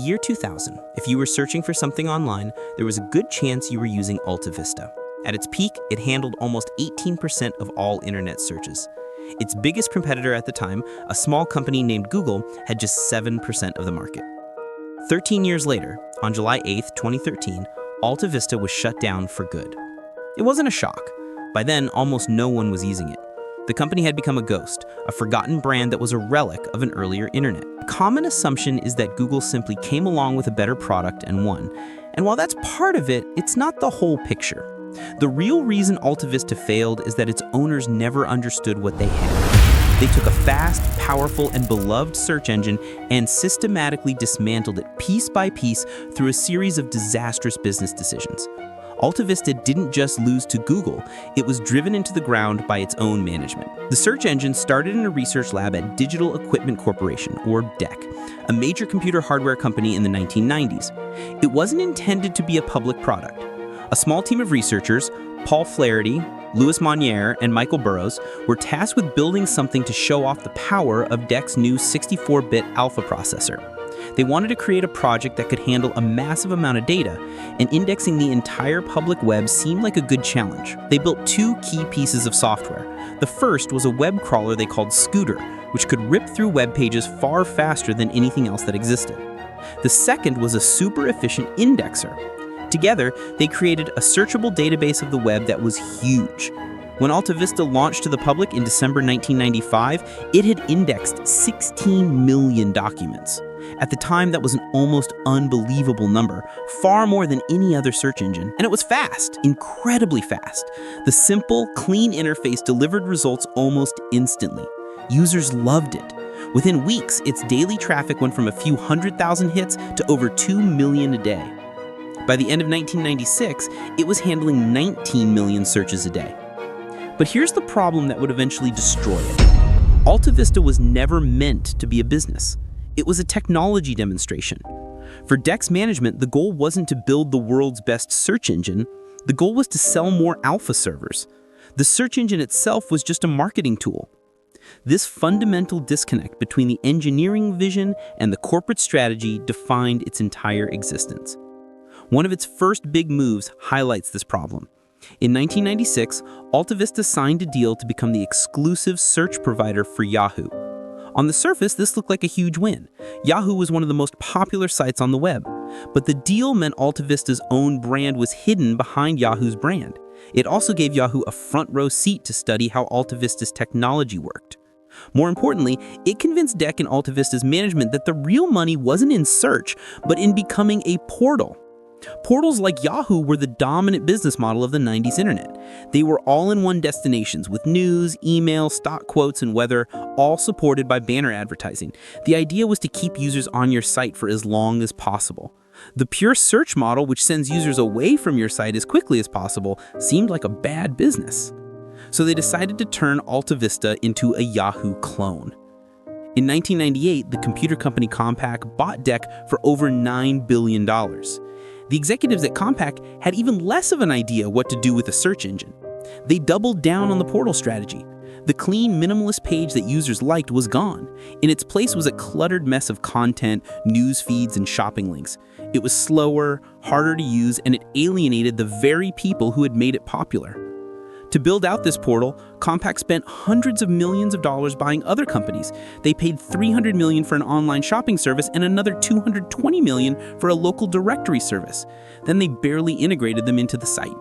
year 2000, if you were searching for something online, there was a good chance you were using AltaVista. At its peak, it handled almost 18% of all internet searches. Its biggest competitor at the time, a small company named Google, had just 7% of the market. 13 years later, on July 8, 2013, AltaVista was shut down for good. It wasn't a shock. By then, almost no one was using it. The company had become a ghost, a forgotten brand that was a relic of an earlier internet. A common assumption is that Google simply came along with a better product and won. And while that's part of it, it's not the whole picture. The real reason AltaVista failed is that its owners never understood what they had. They took a fast, powerful, and beloved search engine and systematically dismantled it piece by piece through a series of disastrous business decisions. AltaVista didn't just lose to Google, it was driven into the ground by its own management. The search engine started in a research lab at Digital Equipment Corporation, or DEC, a major computer hardware company in the 1990s. It wasn't intended to be a public product. A small team of researchers, Paul Flaherty, Louis Monnier, and Michael Burrows, were tasked with building something to show off the power of DEC's new 64-bit alpha processor. They wanted to create a project that could handle a massive amount of data, and indexing the entire public web seemed like a good challenge. They built two key pieces of software. The first was a web crawler they called Scooter, which could rip through web pages far faster than anything else that existed. The second was a super efficient indexer. Together, they created a searchable database of the web that was huge. When AltaVista launched to the public in December 1995, it had indexed 16 million documents. At the time, that was an almost unbelievable number, far more than any other search engine. And it was fast, incredibly fast. The simple, clean interface delivered results almost instantly. Users loved it. Within weeks, its daily traffic went from a few 100,000 hits to over 2 million a day. By the end of 1996, it was handling 19 million searches a day. But here's the problem that would eventually destroy it. AltaVista was never meant to be a business. It was a technology demonstration. For DEC's management, the goal wasn't to build the world's best search engine. The goal was to sell more alpha servers. The search engine itself was just a marketing tool. This fundamental disconnect between the engineering vision and the corporate strategy defined its entire existence. One of its first big moves highlights this problem. In 1996, AltaVista signed a deal to become the exclusive search provider for Yahoo. On the surface, this looked like a huge win. Yahoo was one of the most popular sites on the web. But the deal meant AltaVista's own brand was hidden behind Yahoo's brand. It also gave Yahoo a front-row seat to study how AltaVista's technology worked. More importantly, it convinced DEC and AltaVista's management that the real money wasn't in search, but in becoming a portal. Portals like Yahoo were the dominant business model of the 90s internet. They were all-in-one destinations with news, email, stock quotes, and weather, all supported by banner advertising. The idea was to keep users on your site for as long as possible. The pure search model, which sends users away from your site as quickly as possible, seemed like a bad business. So they decided to turn AltaVista into a Yahoo clone. In 1998, the computer company Compaq bought DEC for over $9 billion. The executives at Compaq had even less of an idea what to do with a search engine. They doubled down on the portal strategy. The clean, minimalist page that users liked was gone. In its place was a cluttered mess of content, news feeds, and shopping links. It was slower, harder to use, and it alienated the very people who had made it popular. To build out this portal, Compaq spent hundreds of millions of dollars buying other companies. They paid $300 million for an online shopping service and another $220 million for a local directory service. Then they barely integrated them into the site.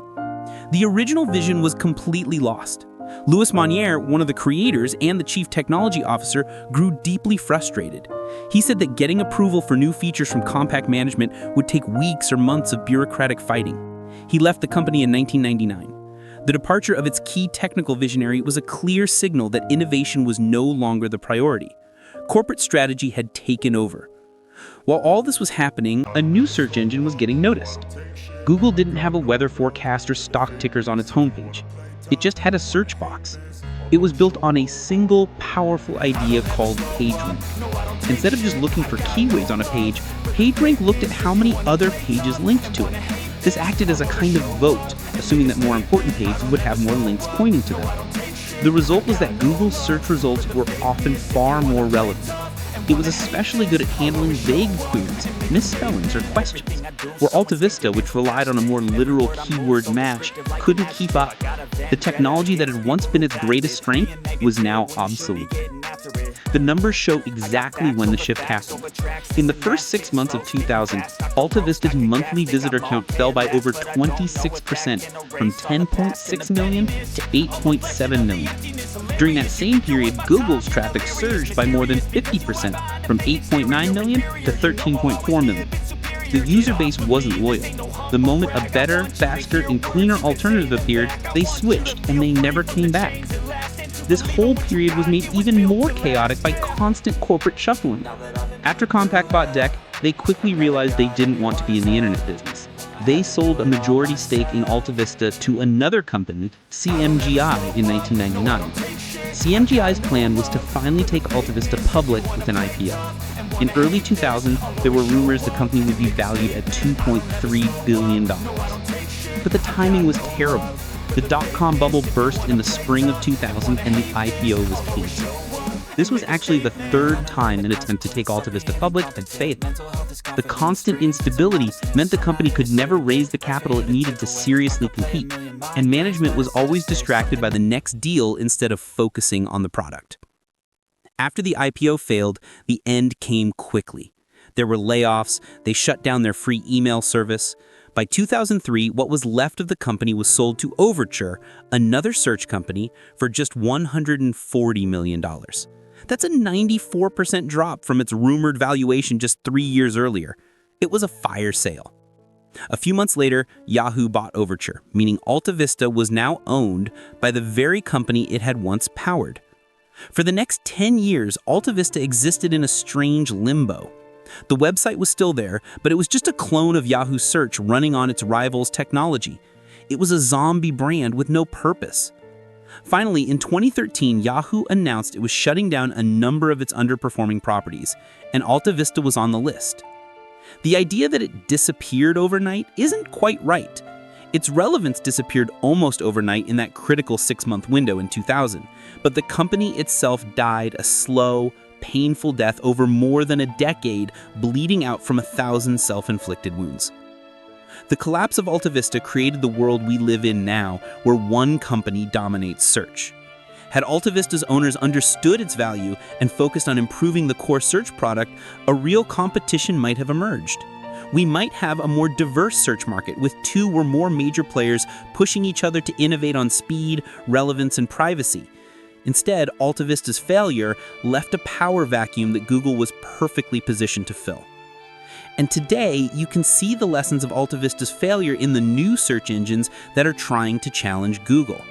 The original vision was completely lost. Louis Monnier, one of the creators and the chief technology officer, grew deeply frustrated. He said that getting approval for new features from Compaq management would take weeks or months of bureaucratic fighting. He left the company in 1999. The departure of its key technical visionary was a clear signal that innovation was no longer the priority. Corporate strategy had taken over. While all this was happening, a new search engine was getting noticed. Google didn't have a weather forecast or stock tickers on its homepage. It just had a search box. It was built on a single, powerful idea called PageRank. Instead of just looking for keywords on a page, PageRank looked at how many other pages linked to it. This acted as a kind of vote, assuming that more important pages would have more links pointing to them. The result was that Google's search results were often far more relevant. It was especially good at handling vague queries, misspellings, or questions, where AltaVista, which relied on a more literal keyword match, couldn't keep up. The technology that had once been its greatest strength was now obsolete. The numbers show exactly when the shift happened. In the first 6 months of 2000, AltaVista's monthly visitor count fell by over 26%, from 10.6 million to 8.7 million. During that same period, Google's traffic surged by more than 50%, from 8.9 million to 13.4 million. The user base wasn't loyal. The moment a better, faster, and cleaner alternative appeared, they switched, and they never came back. This whole period was made even more chaotic by constant corporate shuffling. After Compaq bought Deck, they quickly realized they didn't want to be in the internet business. They sold a majority stake in AltaVista to another company, CMGI, in 1999. CMGI's plan was to finally take AltaVista public with an IPO. In early 2000, there were rumors the company would be valued at $2.3 billion. But the timing was terrible. The dot-com bubble burst in the spring of 2000 and the IPO was canceled. This was actually the third time an attempt to take AltaVista public had failed. The constant instability meant the company could never raise the capital it needed to seriously compete, and management was always distracted by the next deal instead of focusing on the product. After the IPO failed, the end came quickly. There were layoffs, they shut down their free email service. By 2003, what was left of the company was sold to Overture, another search company, for just $140 million. That's a 94% drop from its rumored valuation just 3 years earlier. It was a fire sale. A few months later, Yahoo bought Overture, meaning AltaVista was now owned by the very company it had once powered. For the next 10 years, AltaVista existed in a strange limbo. The website was still there, but it was just a clone of Yahoo Search running on its rival's technology. It was a zombie brand with no purpose. Finally, in 2013, Yahoo announced it was shutting down a number of its underperforming properties, and AltaVista was on the list. The idea that it disappeared overnight isn't quite right. Its relevance disappeared almost overnight in that critical 6-month window in 2000, but the company itself died a slow, painful death over more than a decade, bleeding out from 1,000 self-inflicted wounds. The collapse of AltaVista created the world we live in now, where one company dominates search. Had AltaVista's owners understood its value and focused on improving the core search product, a real competition might have emerged. We might have a more diverse search market with 2 or more major players pushing each other to innovate on speed, relevance, and privacy. Instead, AltaVista's failure left a power vacuum that Google was perfectly positioned to fill. And today, you can see the lessons of AltaVista's failure in the new search engines that are trying to challenge Google.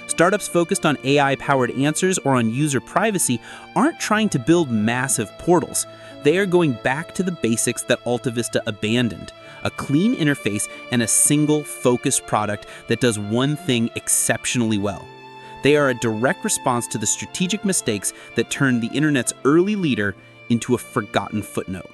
Startups focused on AI-powered answers or on user privacy aren't trying to build massive portals. They are going back to the basics that AltaVista abandoned: a clean interface and a single, focused product that does one thing exceptionally well. They are a direct response to the strategic mistakes that turned the internet's early leader into a forgotten footnote.